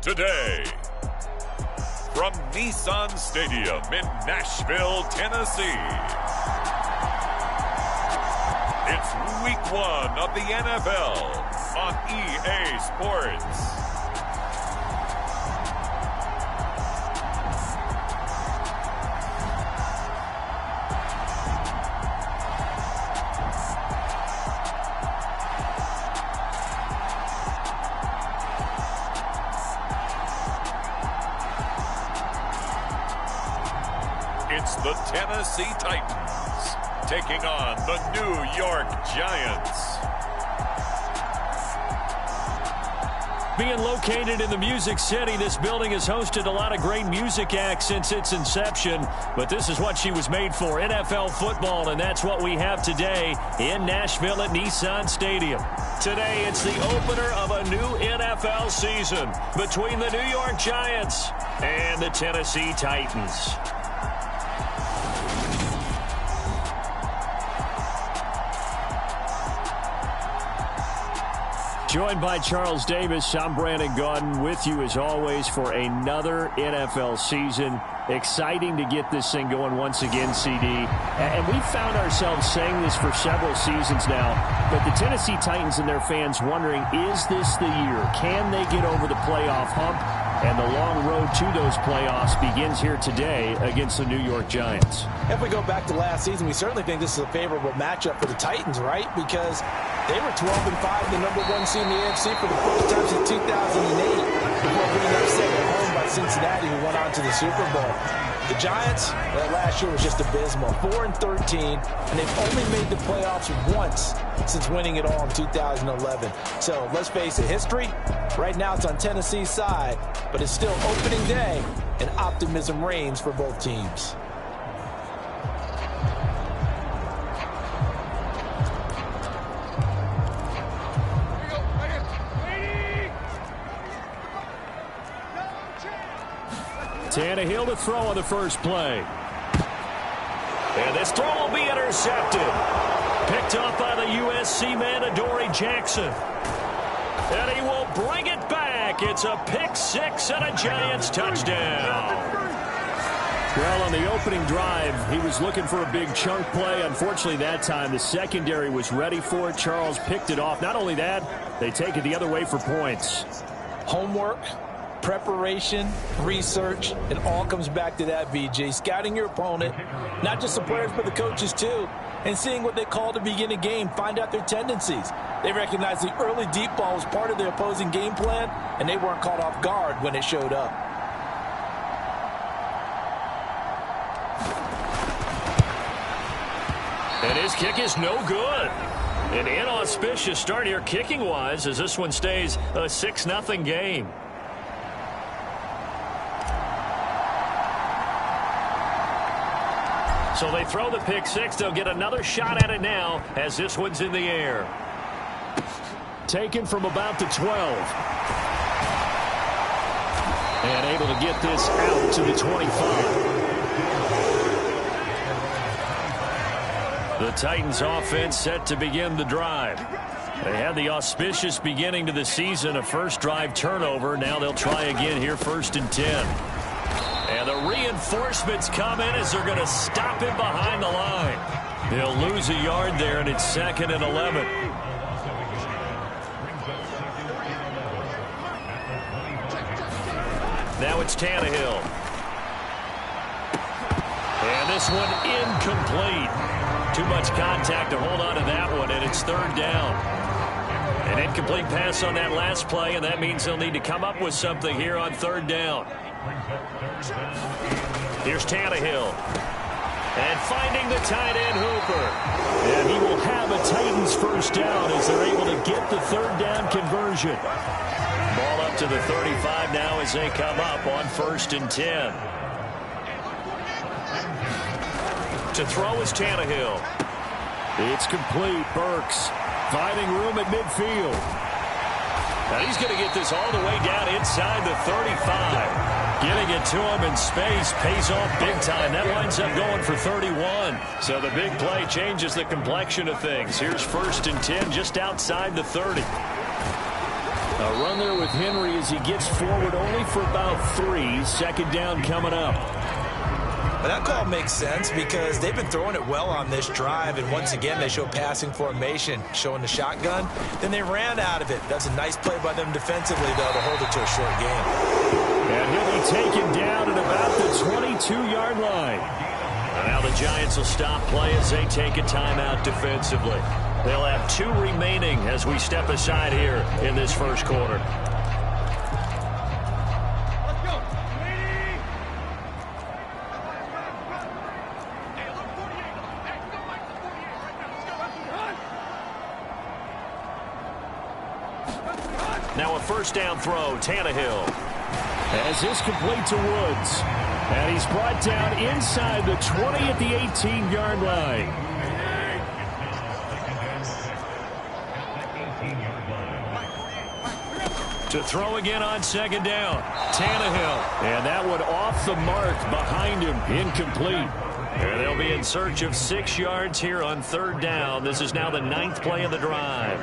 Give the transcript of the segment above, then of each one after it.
today. From Nissan Stadium in Nashville, Tennessee. It's Week 1 of the NFL on EA Sports. It's the Tennessee Titans taking on the New York Giants. Being located in the Music City, this building has hosted a lot of great music acts since its inception, but this is what she was made for, NFL football, and that's what we have today in Nashville at Nissan Stadium. Today, it's the opener of a new NFL season between the New York Giants and the Tennessee Titans. Joined by Charles Davis, I'm Brandon Gaudin with you as always for another NFL season. Exciting to get this thing going once again, CD. And we've found ourselves saying this for several seasons now, but the Tennessee Titans and their fans wondering, is this the year? Can they get over the playoff hump? And the long road to those playoffs begins here today against the New York Giants. If we go back to last season, we certainly think this is a favorable matchup for the Titans, right? Because they were 12-5, the #1 seed in the AFC for the first time since 2008, before being upset at home by Cincinnati, who went on to the Super Bowl. The Giants, last year was just abysmal, 4-13, and they've only made the playoffs once since winning it all in 2011. So let's face it, history, right now it's on Tennessee's side, but it's still opening day, and optimism reigns for both teams. Tannehill to throw on the first play. And this throw will be intercepted. Picked up by the USC man, Adoree Jackson. And he will bring it back. It's a pick six and a Giants touchdown. Well, on the opening drive, he was looking for a big chunk play. Unfortunately, that time, the secondary was ready for it. Charles picked it off. Not only that, they take it the other way for points. Homework, preparation, research, it all comes back to that, VJ. Scouting your opponent, not just the players but the coaches too, and seeing what they call to begin a game, find out their tendencies. They recognize the early deep ball was part of the opposing game plan, and they weren't caught off guard when it showed up. And his kick is no good. An inauspicious start here kicking-wise as this one stays a 6-0 game. So they throw the pick six. They'll get another shot at it now as this one's in the air. Taken from about the 12. And able to get this out to the 25. The Titans offense set to begin the drive. They had the auspicious beginning to the season, a first drive turnover. Now they'll try again here, 1st and 10. And the reinforcements come in as they're going to stop him behind the line. They'll lose a yard there, and it's 2nd and 11. Now it's Tannehill. And this one incomplete. Too much contact to hold on to that one, and it's 3rd down. An incomplete pass on that last play, and that means they'll need to come up with something here on 3rd down. Here's Tannehill. And finding the tight end Hooper. And he will have a Titans first down as they're able to get the 3rd down conversion. Ball up to the 35 now as they come up on 1st and 10. To throw is Tannehill. It's complete. Burks finding room at midfield. Now he's going to get this all the way down inside the 35. Getting it to him in space pays off big time. That winds up going for 31. So the big play changes the complexion of things. Here's 1st and 10 just outside the 30. A run there with Henry as he gets forward only for about 3. Second down coming up. But that call makes sense because they've been throwing it well on this drive, and once again they show passing formation, showing the shotgun. Then they ran out of it. That's a nice play by them defensively, though, to hold it to a short game. And he'll be taken down at about the 22-yard line. Now the Giants will stop play as they take a timeout defensively. They'll have 2 remaining as we step aside here in this first quarter. Now a first down throw, Tannehill. As this complete to Woods. And he's brought down inside the 20 at the 18-yard line. To throw again on second down, Tannehill. And that one off the mark behind him, incomplete. And they'll be in search of 6 yards here on third down. This is now the 9th play of the drive.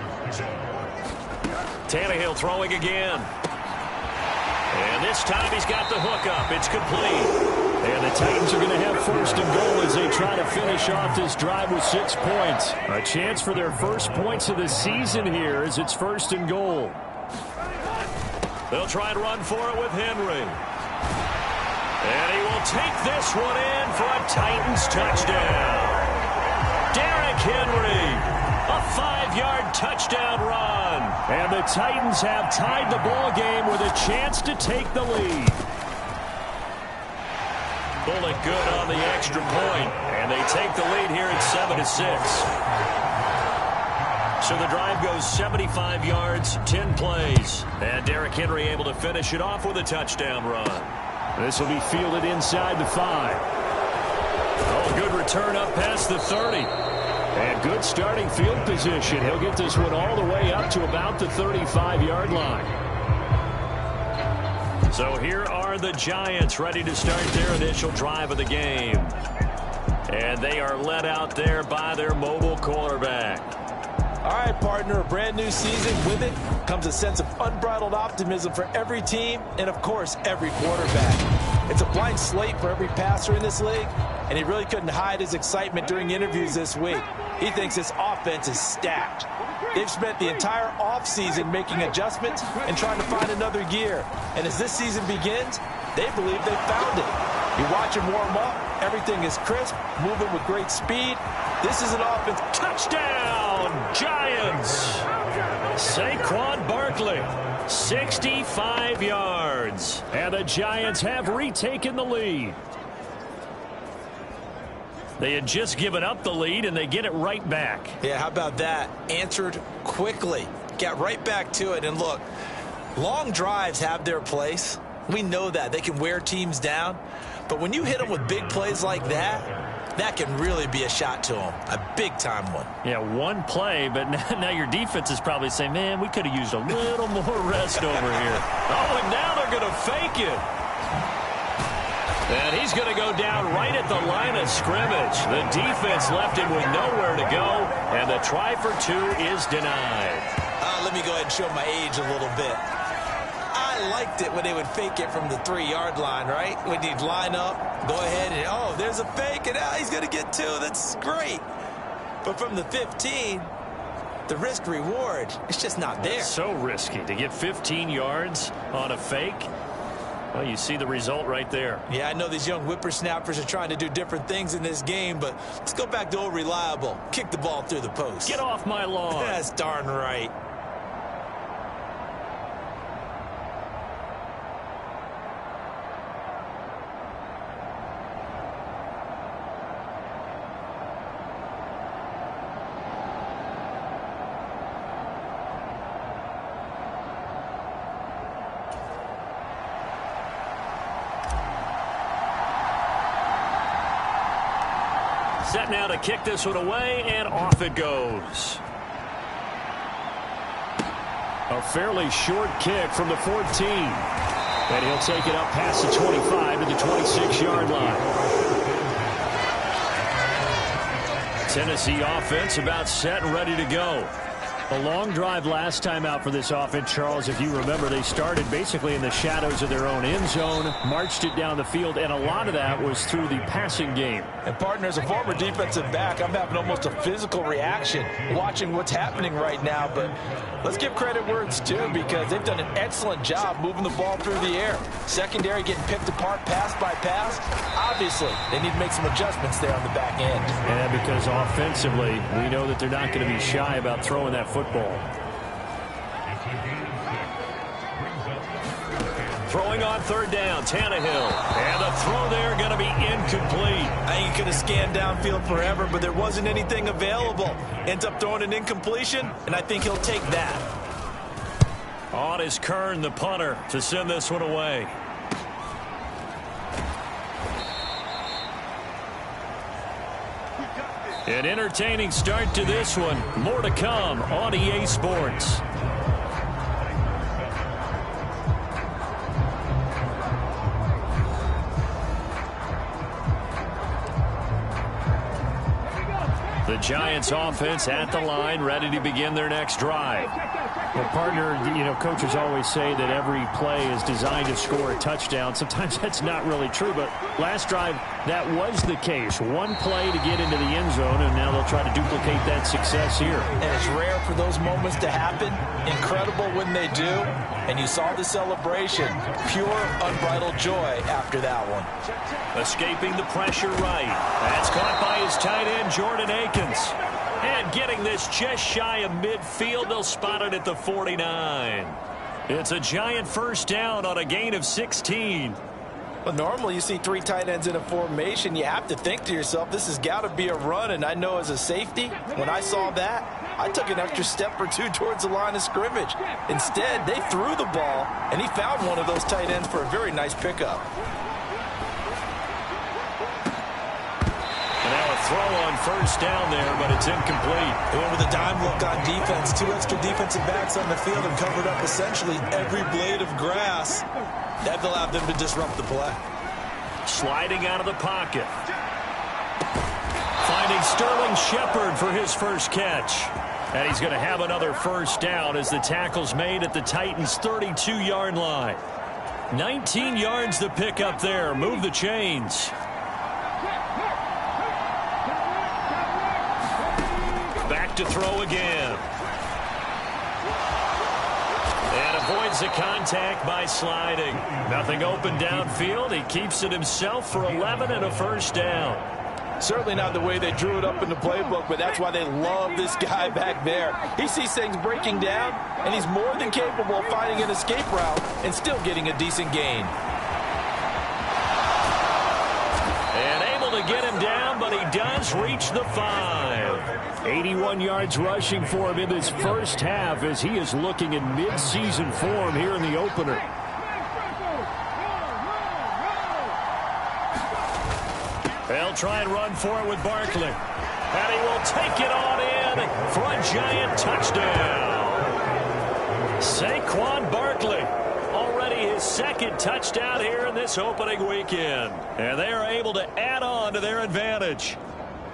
Tannehill throwing again. And this time he's got the hook up. It's complete. And the Titans are going to have first and goal as they try to finish off this drive with 6 points. A chance for their first points of the season here as it's first and goal. They'll try and run for it with Henry. And he will take this one in for a Titans touchdown. Derrick Henry. A 5-yard touchdown run. And the Titans have tied the ball game with a chance to take the lead. Bullock good on the extra point. And they take the lead here at 7-6. So the drive goes 75 yards, 10 plays. And Derrick Henry able to finish it off with a touchdown run. This will be fielded inside the 5. Oh, good return up past the 30. And good starting field position. He'll get this one all the way up to about the 35-yard line. So here are the Giants ready to start their initial drive of the game. And they are led out there by their mobile quarterback. All right, partner, a brand new season. With it comes a sense of unbridled optimism for every team and, of course, every quarterback. It's a blank slate for every passer in this league, and he really couldn't hide his excitement during interviews this week. He thinks this offense is stacked. They've spent the entire offseason making adjustments and trying to find another gear. And as this season begins, they believe they've found it. You watch him warm up, everything is crisp, moving with great speed. This is an offense. Touchdown, Giants! Saquon Barkley, 65 yards. And the Giants have retaken the lead. They had just given up the lead, and they get it right back. Yeah, how about that? Answered quickly. Got right back to it. And look, long drives have their place. We know that. They can wear teams down. But when you hit them with big plays like that, that can really be a shot to them. A big-time one. Yeah, one play, but now your defense is probably saying, man, we could have used a little more rest over here. Oh, and now they're going to fake it. And he's going to go down right at the line of scrimmage. The defense left him with nowhere to go, and the try for 2 is denied. Let me go ahead and show my age a little bit. I liked it when they would fake it from the 3-yard line, right? When you'd line up, go ahead and, oh, there's a fake, and now he's going to get 2. That's great. But from the 15, the risk-reward, it's just not there. It's so risky to get 15 yards on a fake. Well, you see the result right there. Yeah, I know these young whippersnappers are trying to do different things in this game, but let's go back to old reliable. Kick the ball through the post. Get off my lawn. That's darn right. Set now to kick this one away, and off it goes. A fairly short kick from the 14. And he'll take it up past the 25 to the 26-yard line. Tennessee offense about set and ready to go. A long drive last time out for this offense, Charles. If you remember, they started basically in the shadows of their own end zone, marched it down the field, and a lot of that was through the passing game. And partner, as a former defensive back, I'm having almost a physical reaction watching what's happening right now. But let's give credit where it's due, because they've done an excellent job moving the ball through the air. Secondary getting picked apart pass by pass. Obviously, they need to make some adjustments there on the back end. And because offensively, we know that they're not going to be shy about throwing that football. Throwing on third down, Tannehill. And the throw there going to be incomplete. I think he could have scanned downfield forever, but there wasn't anything available. Ends up throwing an incompletion, and I think he'll take that. On is Kern, the punter, to send this one away. An entertaining start to this one. More to come on EA Sports. The Giants offense at the line, ready to begin their next drive. Well, partner, you know, coaches always say that every play is designed to score a touchdown. Sometimes that's not really true, but last drive, that was the case. One play to get into the end zone, and now they'll try to duplicate that success here. And it's rare for those moments to happen. Incredible when they do. And you saw the celebration. Pure, unbridled joy after that one. Escaping the pressure right. That's caught by his tight end, Jordan Akins. And getting this just shy of midfield, they'll spot it at the 49. It's a Giant first down on a gain of 16. Well, normally you see three tight ends in a formation. You have to think to yourself, this has got to be a run. And I know as a safety, when I saw that, I took an extra step or two towards the line of scrimmage. Instead, they threw the ball, and he found one of those tight ends for a very nice pickup. And now a throw on first down there, but it's incomplete. They went with a dime look on defense. Two extra defensive backs on the field and covered up essentially every blade of grass. That allowed them to disrupt the play. Sliding out of the pocket. Finding Sterling Shepard for his first catch. And he's going to have another first down as the tackle's made at the Titans' 32-yard line. 19 yards to pick up there. Move the chains. Back to throw again. And avoids the contact by sliding. Nothing open downfield. He keeps it himself for 11 and a first down. Certainly not the way they drew it up in the playbook, but that's why they love this guy back there. He sees things breaking down, and he's more than capable of finding an escape route and still getting a decent gain. And able to get him down, but he does reach the 5. 81 yards rushing for him in this first half as he is looking in mid-season form here in the opener. They'll try and run for it with Barkley. And he will take it on in for a Giant touchdown. Saquon Barkley, already his second touchdown here in this opening weekend. And they are able to add on to their advantage.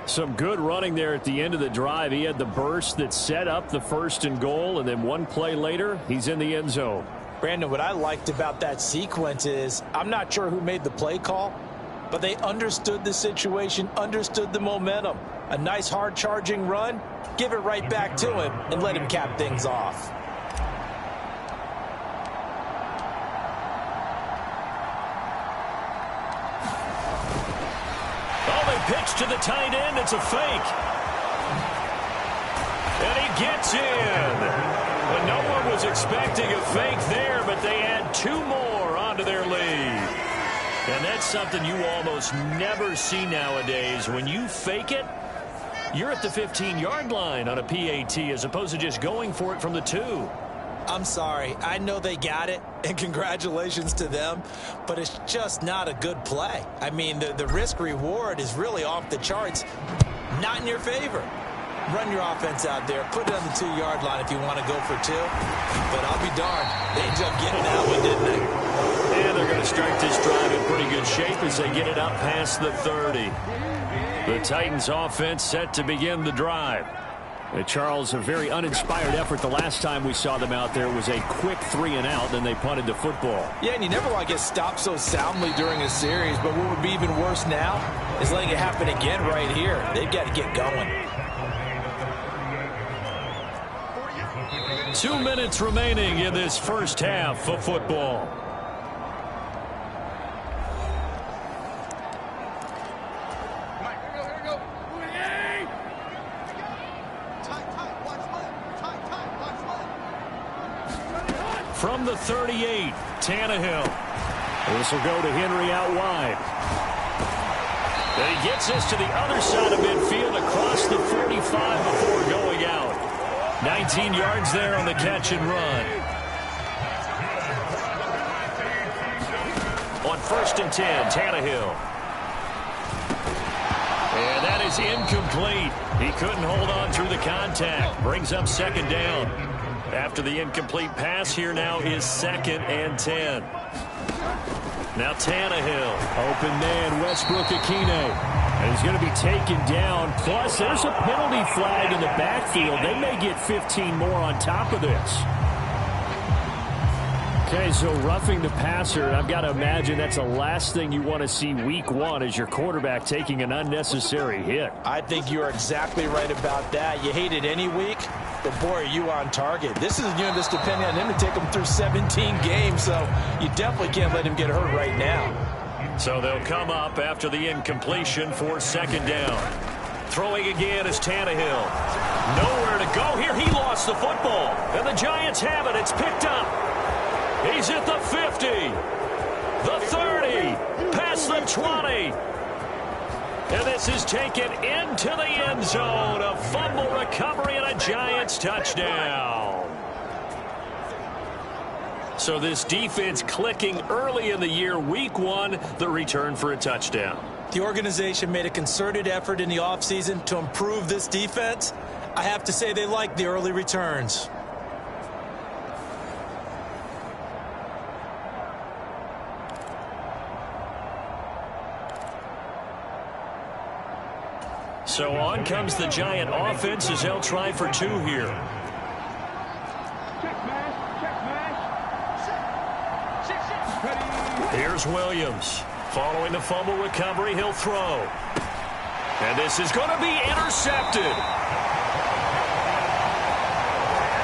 Some good running there at the end of the drive. He had the burst that set up the first and goal, and then one play later, he's in the end zone. Brandon, what I liked about that sequence is I'm not sure who made the play call, but they understood the situation, understood the momentum. A nice hard-charging run, give it right back to him, and let him cap things off. Oh, they pitch to the tight end. It's a fake. And he gets in. But no one was expecting a fake there, but they add two more onto their lead. And that's something you almost never see nowadays. When you fake it, you're at the 15-yard line on a PAT as opposed to just going for it from the 2. I'm sorry. I know they got it, and congratulations to them, but it's just not a good play. I mean, the risk-reward is really off the charts, not in your favor. Run your offense out there. Put it on the 2-yard line if you want to go for 2. But I'll be darned. They ended up getting that one, didn't they? And they're going to start this drive in pretty good shape as they get it up past the 30. The Titans offense set to begin the drive. Charles, a very uninspired effort the last time we saw them out there. Was a quick 3-and-out, then they punted the football. Yeah, and you never want to get stopped so soundly during a series, but what would be even worse now is letting it happen again right here. They've got to get going. 2 minutes remaining in this first half of football. From the 38, Tannehill. This will go to Henry out wide. And he gets this to the other side of midfield across the 45 before going out. 19 yards there on the catch and run. On 1st and 10, Tannehill. And that is incomplete. He couldn't hold on through the contact. Brings up 2nd down. After the incomplete pass, here now is 2nd and 10. Now Tannehill. Open man, Westbrook-Ikhine. And he's going to be taken down. Plus, there's a penalty flag in the backfield. They may get 15 more on top of this. Okay, so roughing the passer, I've got to imagine that's the last thing you want to see week 1 as your quarterback taking an unnecessary hit. I think you're exactly right about that. You hate it any week, but boy, are you on target. This is just depending on him to take him through 17 games, so you definitely can't let him get hurt right now. So they'll come up after the incompletion for 2nd down. Throwing again is Tannehill. Nowhere to go here. He lost the football, and the Giants have it. It's picked up. He's at the 50, the 30, past the 20. And this is taken into the end zone. A fumble recovery and a Giants touchdown. So this defense clicking early in the year, week 1, the return for a touchdown. The organization made a concerted effort in the offseason to improve this defense. I have to say they like the early returns. So on comes the Giant offense as they'll try for 2 here. Here's Williams. Following the fumble recovery, he'll throw. And this is going to be intercepted.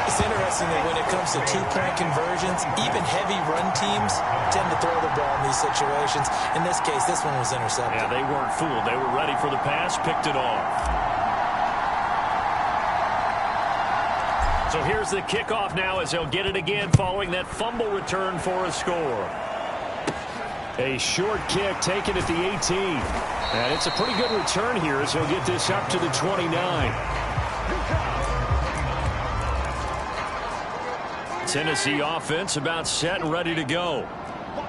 It's interesting that when it comes to 2-point conversions, even heavy run teams tend to throw the ball in these situations. In this case, this one was intercepted. Yeah, they weren't fooled. They were ready for the pass, picked it off. So here's the kickoff now as they'll get it again following that fumble return for a score. A short kick taken at the 18. And it's a pretty good return here as he'll get this up to the 29. Tennessee offense about set and ready to go.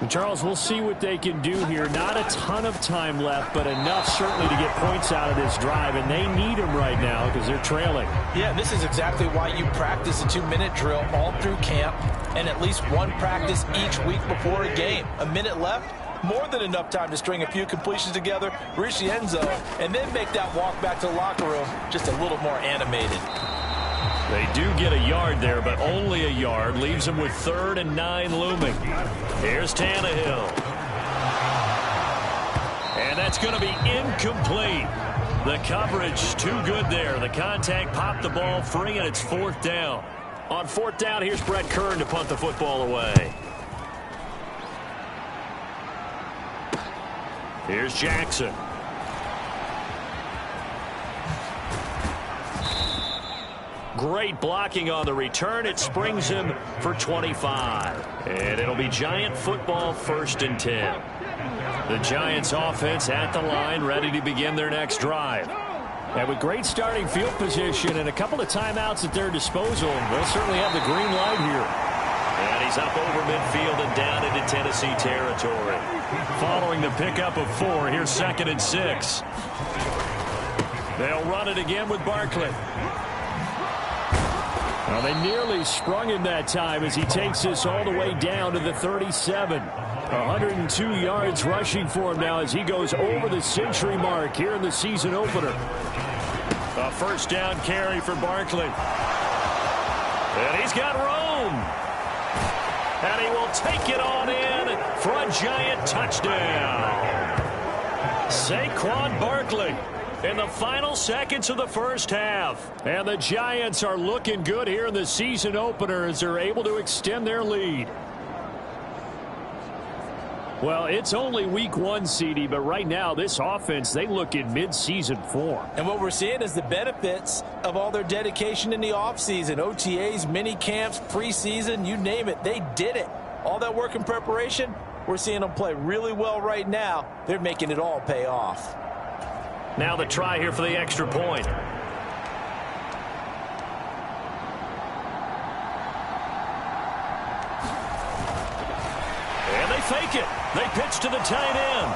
And Charles, we'll see what they can do here. Not a ton of time left, but enough certainly to get points out of this drive, and they need them right now because they're trailing. Yeah, this is exactly why you practice a 2-minute drill all through camp and at least one practice each week before a game. A minute left, more than enough time to string a few completions together, reach the end zone, and then make that walk back to the locker room just a little more animated. They do get a yard there, but only a yard. Leaves them with 3rd and 9 looming. Here's Tannehill. And that's going to be incomplete. The coverage too good there. The contact popped the ball free, and it's 4th down. On 4th down, here's Brett Kern to punt the football away. Here's Jackson. Great blocking on the return. It springs him for 25. And it'll be Giant football 1st and 10. The Giants offense at the line, ready to begin their next drive. And with great starting field position and a couple of timeouts at their disposal, they'll certainly have the green light here. And he's up over midfield and down into Tennessee territory. Following the pickup of 4, here's 2nd and 6. They'll run it again with Barkley. Well, they nearly sprung him that time as he takes this all the way down to the 37. 102 yards rushing for him now as he goes over the century mark here in the season opener. A first down carry for Barkley. And he's got room. And he will take it on in for a giant touchdown. Saquon Barkley in the final seconds of the first half. And the Giants are looking good here in the season opener as they're able to extend their lead. Well, it's only week one, CD, but right now this offense, they look in mid-season form. And what we're seeing is the benefits of all their dedication in the offseason. OTAs, mini camps, preseason, you name it, they did it. All that work and preparation, we're seeing them play really well right now. They're making it all pay off. Now the try here for the extra point. And they fake it. They pitch to the tight end.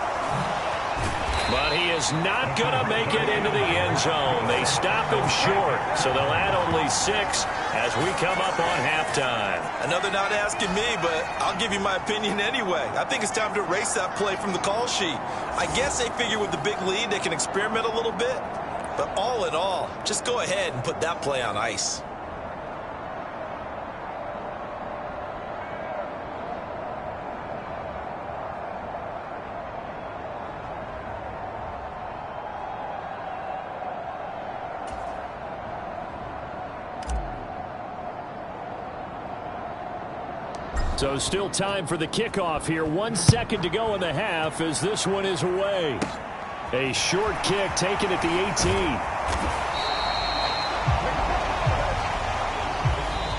But he is not going to make it into the end zone. They stop him short, so they'll add only 6 as we come up on halftime. I know they're not asking me, but I'll give you my opinion anyway. I think it's time to erase that play from the call sheet. I guess they figure with the big lead they can experiment a little bit. But all in all, just go ahead and put that play on ice. So still time for the kickoff here. 1 second to go in the half as this one is away. A short kick taken at the 18.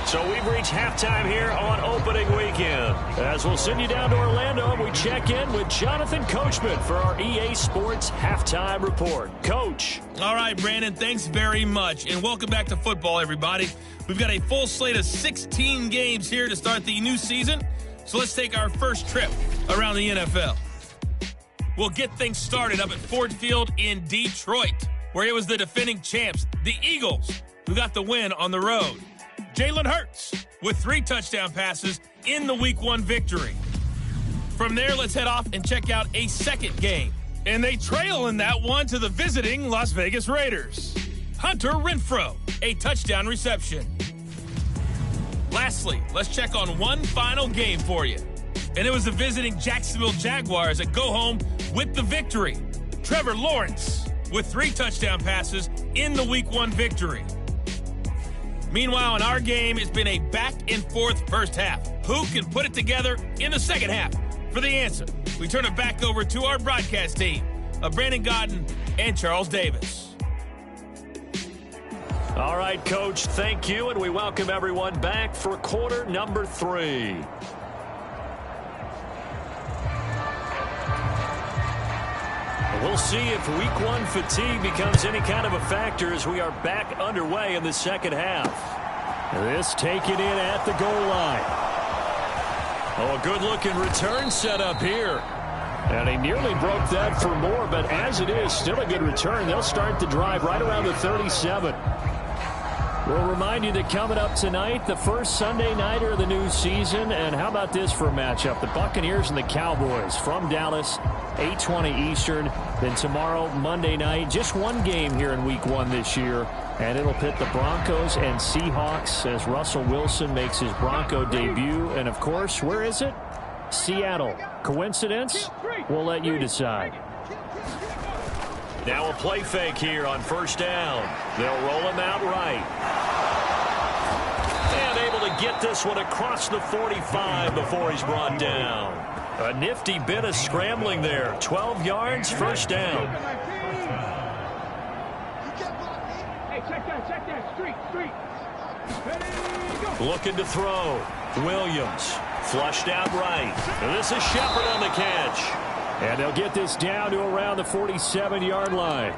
So we've reached halftime here on opening weekend. As we'll send you down to Orlando, and we check in with Jonathan Coachman for our EA Sports Halftime Report. Coach. All right, Brandon, thanks very much. And welcome back to football, everybody. We've got a full slate of 16 games here to start the new season. So let's take our first trip around the NFL. We'll get things started up at Ford Field in Detroit, where it was the defending champs, the Eagles, who got the win on the road. Jalen Hurts with 3 touchdown passes in the Week 1 victory. From there, let's head off and check out a second game. And they trail in that one to the visiting Las Vegas Raiders. Hunter Renfrow, a touchdown reception. Lastly, let's check on one final game for you. And it was the visiting Jacksonville Jaguars that go home with the victory. Trevor Lawrence with 3 touchdown passes in the Week 1 victory. Meanwhile, in our game, it's been a back-and-forth first half. Who can put it together in the second half? For the answer, we turn it back over to our broadcast team of Brandon Godden and Charles Davis. All right, Coach, thank you, and we welcome everyone back for quarter number 3. We'll see if Week 1 fatigue becomes any kind of a factor as we are back underway in the second half. This taken in at the goal line. Oh, a good-looking return set up here. And he nearly broke that for more, but as it is, still a good return. They'll start the drive right around the 37. We'll remind you that coming up tonight, the first Sunday nighter of the new season. And how about this for a matchup? The Buccaneers and the Cowboys from Dallas, 8:20 Eastern. Then tomorrow, Monday night, just one game here in Week 1 this year. And it'll pit the Broncos and Seahawks as Russell Wilson makes his Bronco debut. And, of course, where is it? Seattle. Coincidence? We'll let you decide. Now a play fake here on first down. They'll roll him out right. And able to get this one across the 45 before he's brought down. A nifty bit of scrambling there. 12 yards, first down. Hey, check that. Street. Looking to throw. Williams. Flushed out right. And this is Shepard on the catch. And they'll get this down to around the 47-yard line.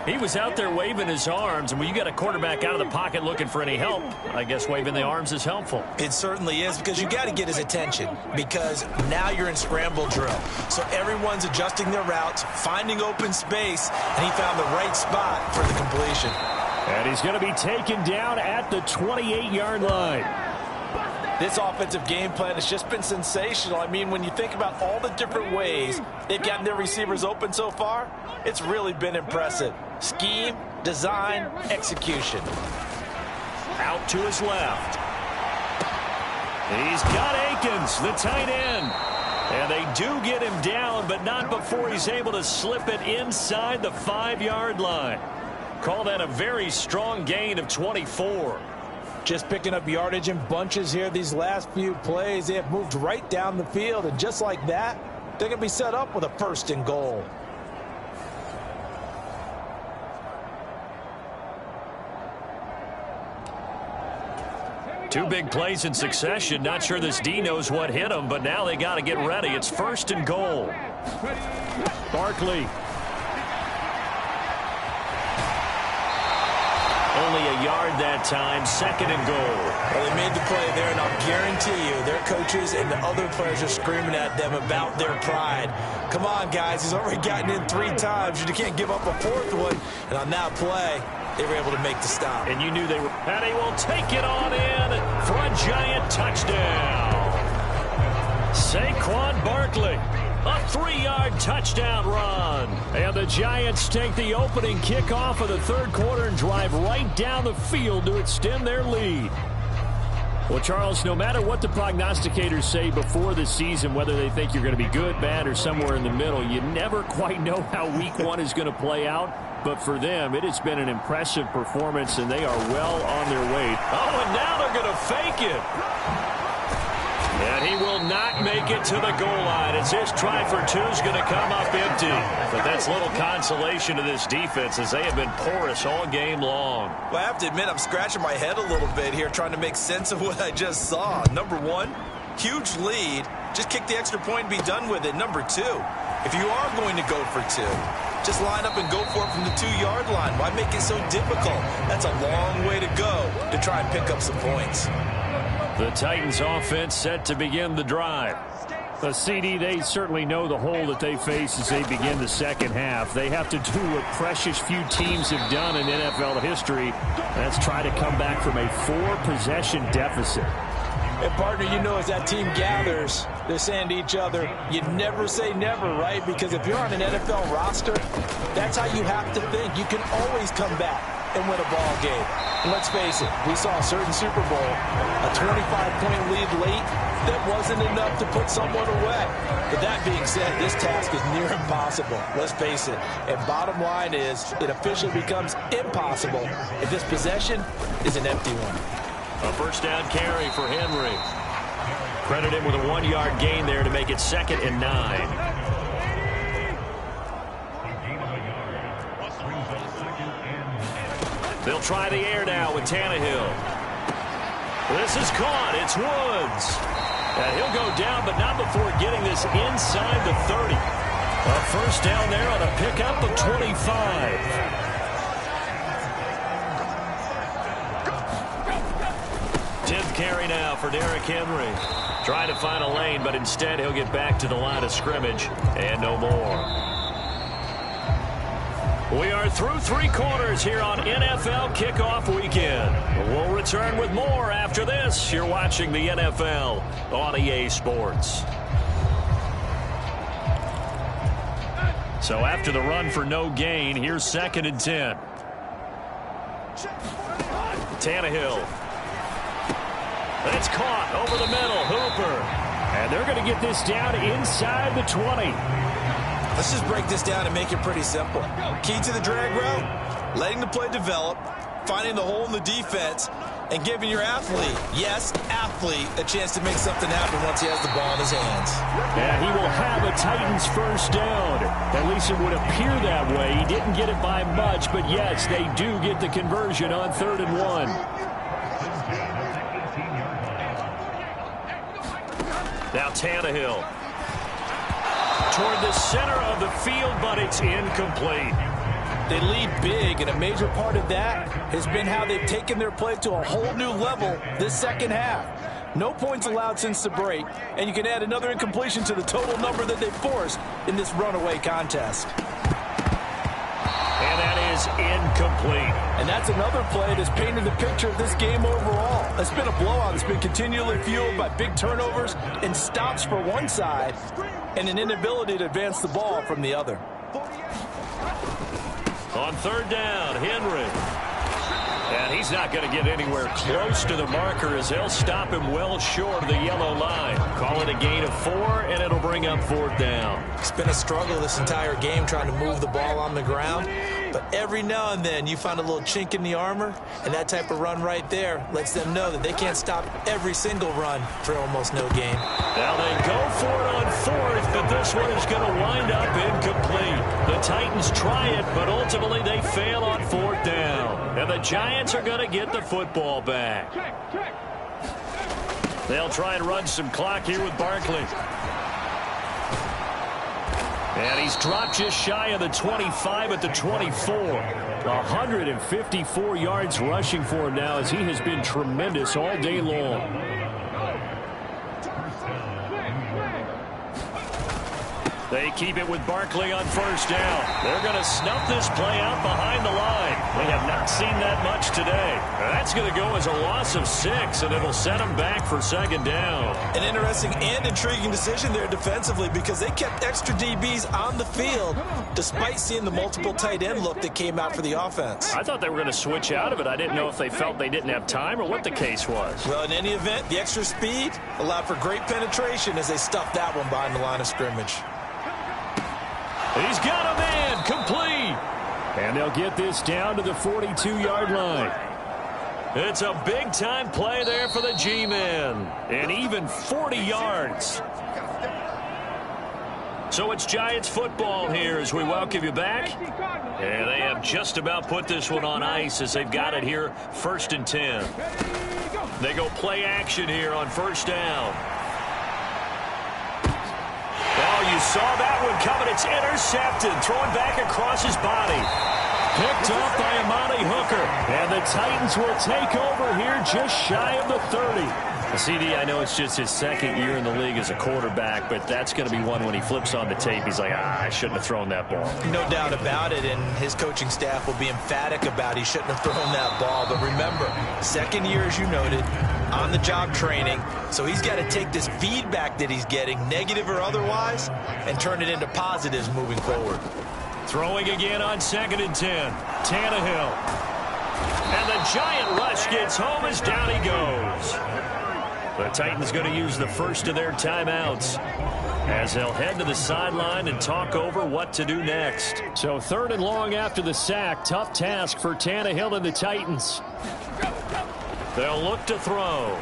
He was out there waving his arms, and when you got a quarterback out of the pocket looking for any help, I guess waving the arms is helpful. It certainly is, because you got to get his attention, because now you're in scramble drill. So everyone's adjusting their routes, finding open space, and he found the right spot for the completion. And he's going to be taken down at the 28-yard line. This offensive game plan has just been sensational. I mean, when you think about all the different ways they've gotten their receivers open so far, it's really been impressive. Scheme, design, execution. Out to his left. He's got Akins, the tight end. And they do get him down, but not before he's able to slip it inside the 5-yard line. Call that a very strong gain of 24. Just picking up yardage in bunches here these last few plays. They have moved right down the field, and just like that, they're going to be set up with a 1st and goal. Two big plays in succession. Not sure this D knows what hit him, but now they got to get ready. It's 1st and goal. Barkley. Only a yard that time. 2nd and goal. Well, they made the play there, and I'll guarantee you their coaches and the other players are screaming at them about their pride. Come on, guys. He's already gotten in 3 times. You can't give up a 4th one. And on that play, they were able to make the stop. And you knew they were. And he will take it on in for a giant touchdown. Saquon Barkley. A 3-yard touchdown run. And the Giants take the opening kickoff of the 3rd quarter and drive right down the field to extend their lead. Well, Charles, no matter what the prognosticators say before the season, whether they think you're going to be good, bad, or somewhere in the middle, you never quite know how week 1 is going to play out. But for them, it has been an impressive performance, and they are well on their way. Oh, and now they're going to fake it. And he will not make it to the goal line as his try for 2 is going to come up empty. But that's little consolation to this defense as they have been porous all game long. Well, I have to admit, I'm scratching my head a little bit here trying to make sense of what I just saw. Number 1, huge lead. Just kick the extra point and be done with it. Number 2, if you are going to go for 2, just line up and go for it from the 2-yard line. Why make it so difficult? That's a long way to go to try and pick up some points. The Titans offense set to begin the drive. The CD, they certainly know the hole that they face as they begin the 2nd half. They have to do what precious few teams have done in NFL history. That's try to come back from a 4-possession deficit. And, partner, you know as that team gathers, they're saying to each other, you never say never, right? Because if you're on an NFL roster, that's how you have to think. You can always come back and win a ball game. And let's face it, we saw a certain Super Bowl, a 25-point lead late, that wasn't enough to put someone away. But that being said, this task is near impossible. Let's face it. And bottom line is, it officially becomes impossible if this possession is an empty one. A 1st down carry for Henry. Credit him with a 1-yard gain there to make it 2nd and 9. They'll try the air now with Tannehill. This is caught. It's Woods. And he'll go down, but not before getting this inside the 30. A 1st down there on a pickup of 25. Carry now for Derrick Henry. Trying to find a lane, but instead he'll get back to the line of scrimmage and no more. We are through 3 quarters here on NFL Kickoff Weekend. We'll return with more after this. You're watching the NFL on EA Sports. So after the run for no gain, here's 2nd and 10. Tannehill. It's caught over the middle. Hooper. And they're going to get this down inside the 20. Let's just break this down and make it pretty simple. Key to the drag route, letting the play develop, finding the hole in the defense, and giving your athlete, yes, athlete, a chance to make something happen once he has the ball in his hands. And he will have a Titans 1st down. At least it would appear that way. He didn't get it by much, but yes, they do get the conversion on 3rd and 1. Now Tannehill toward the center of the field, but it's incomplete. They lead big, and a major part of that has been how they've taken their play to a whole new level this 2nd half. No points allowed since the break, and you can add another incompletion to the total number that they forced in this runaway contest. And that is incomplete. And that's another play that's painted the picture of this game overall. It's been a blowout. It's been continually fueled by big turnovers and stops for one side and an inability to advance the ball from the other. On third down, Henry. And he's not going to get anywhere close to the marker as they'll stop him well short of the yellow line. Call it a gain of 4, and it'll bring up fourth down. It's been a struggle this entire game trying to move the ball on the ground. But every now and then you find a little chink in the armor, and that type of run right there lets them know that they can't stop every single run for almost no gain. Now they go for it on fourth, but this one is going to wind up incomplete. The Titans try it, but ultimately they fail on fourth down. And the Giants are going to get the football back. They'll try and run some clock here with Barkley. And he's dropped just shy of the 25 at the 24. 154 yards rushing for him now as he has been tremendous all day long. They keep it with Barkley on first down. They're going to snuff this play out behind the line. We have not seen that much today. That's going to go as a loss of 6, and it'll set them back for second down. An interesting and intriguing decision there defensively because they kept extra DBs on the field despite seeing the multiple tight end look that came out for the offense. I thought they were going to switch out of it. I didn't know if they felt they didn't have time or what the case was. Well, in any event, the extra speed allowed for great penetration as they stuffed that one behind the line of scrimmage. He's got a man, complete. And they'll get this down to the 42-yard line. It's a big-time play there for the G-men. And even 40 yards. So it's Giants football here as we welcome you back. And they have just about put this one on ice as they've got it here, 1st and 10. They go play action here on first down. Oh, you saw that one coming. It's intercepted. Throwing back across his body. Picked up by Amani Hooker. And the Titans will take over here just shy of the 30. CD, I know it's just his second year in the league as a quarterback, but that's going to be one when he flips on the tape. He's like, I shouldn't have thrown that ball. No doubt about it, and his coaching staff will be emphatic about he shouldn't have thrown that ball. But remember, second year, as you noted, on-the-job training, so he's got to take this feedback that he's getting, negative or otherwise, and turn it into positives moving forward. Throwing again on 2nd and 10. Tannehill. And the giant rush gets home as down he goes. The Titans going to use the first of their timeouts as they'll head to the sideline and talk over what to do next. So 3rd and long after the sack. Tough task for Tannehill and the Titans. They'll look to throw.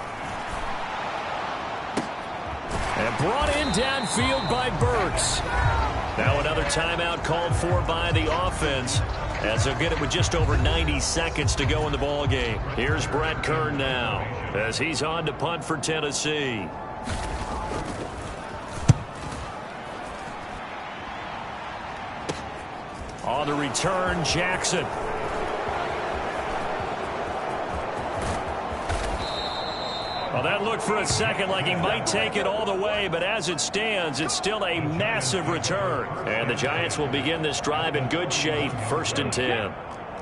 And brought in downfield by Burks. Now another timeout called for by the offense as they'll get it with just over 90 seconds to go in the ball game. Here's Brett Kern now as he's on to punt for Tennessee. On the return, Jackson. Well, that looked for a second like he might take it all the way, but as it stands, it's still a massive return. And the Giants will begin this drive in good shape, 1st and 10.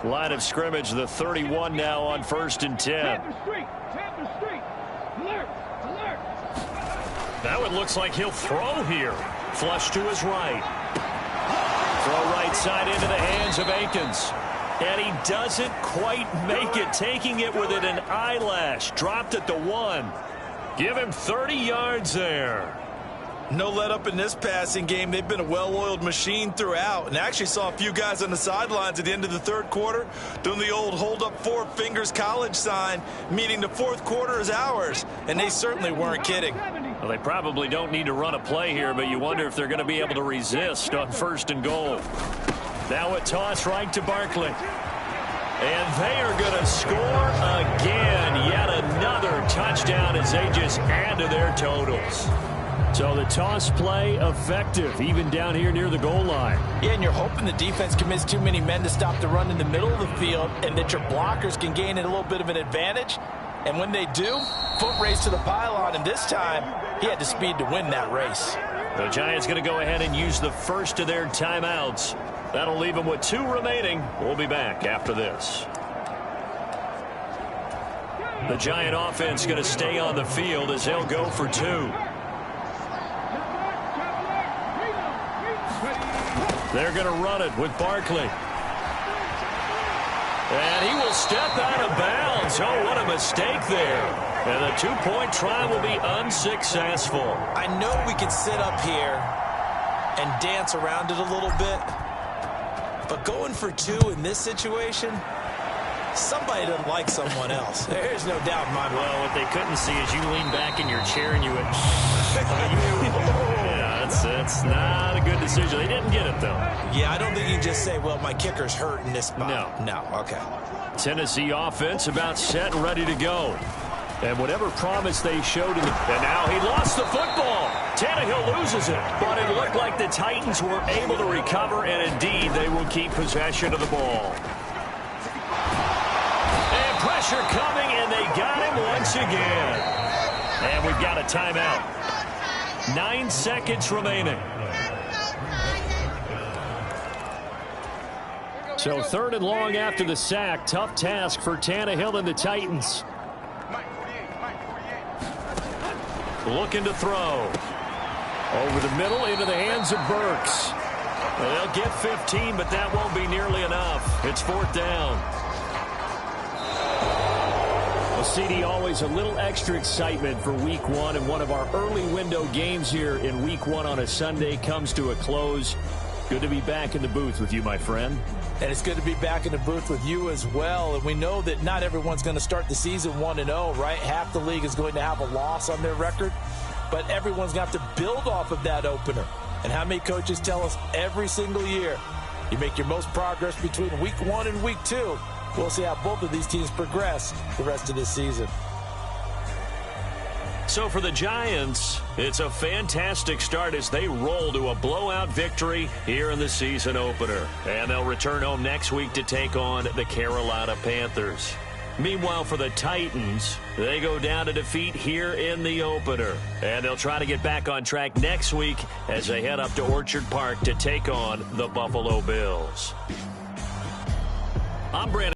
Line of scrimmage, the 31 now on 1st and 10. Now it looks like he'll throw here. Flush to his right. Throw right side into the hands of Akins. And he doesn't quite make it, taking it within an eyelash. Dropped at the 1. Give him 30 yards there. No let up in this passing game. They've been a well-oiled machine throughout. And I actually saw a few guys on the sidelines at the end of the 3rd quarter doing the old hold up 4 fingers college sign, meaning the 4th quarter is ours. And they certainly weren't kidding. Well, they probably don't need to run a play here, but you wonder if they're going to be able to resist on 1st and goal. Now a toss right to Barkley. And they are going to score again. Yet another touchdown as they just add to their totals. So the toss play effective, even down here near the goal line. Yeah, and you're hoping the defense commits too many men to stop the run in the middle of the field and that your blockers can gain a little bit of an advantage. And when they do, foot race to the pylon, and this time he had the speed to win that race. The Giants going to go ahead and use the first of their timeouts. That'll leave them with 2 remaining. We'll be back after this. The Giant offense going to stay on the field as they'll go for 2. They're going to run it with Barkley. And he will step out of bounds. Oh, what a mistake there. And the two-point try will be unsuccessful. I know we can sit up here and dance around it a little bit, but going for two in this situation, somebody doesn't like someone else. There's no doubt in my mind. Well, what they couldn't see is you lean back in your chair and you went, yeah, it's not a good decision. They didn't get it, though. Yeah, I don't think you can just say, well, my kicker's hurt in this spot. No, okay. Tennessee offense about set and ready to go. And whatever promise they showed in the... And now he lost the football. Tannehill loses it. But it looked like the Titans were able to recover, and indeed they will keep possession of the ball. And pressure coming, and they got him once again. And we've got a timeout. 9 seconds remaining. So 3rd and long after the sack. Tough task for Tannehill and the Titans. Looking to throw. Over the middle into the hands of Burks. Well, they'll get 15, but that won't be nearly enough. It's 4th down. Well, CD, always a little extra excitement for Week 1, and one of our early window games here in Week 1 on a Sunday comes to a close. Good to be back in the booth with you, my friend. And it's good to be back in the booth with you as well. And we know that not everyone's going to start the season 1-0, right? Half the league is going to have a loss on their record. But everyone's going to have to build off of that opener. And how many coaches tell us every single year, you make your most progress between Week 1 and Week 2. We'll see how both of these teams progress the rest of this season. So for the Giants, it's a fantastic start as they roll to a blowout victory here in the season opener. And they'll return home next week to take on the Carolina Panthers. Meanwhile, for the Titans, they go down to defeat here in the opener. And they'll try to get back on track next week as they head up to Orchard Park to take on the Buffalo Bills. I'm Brandon.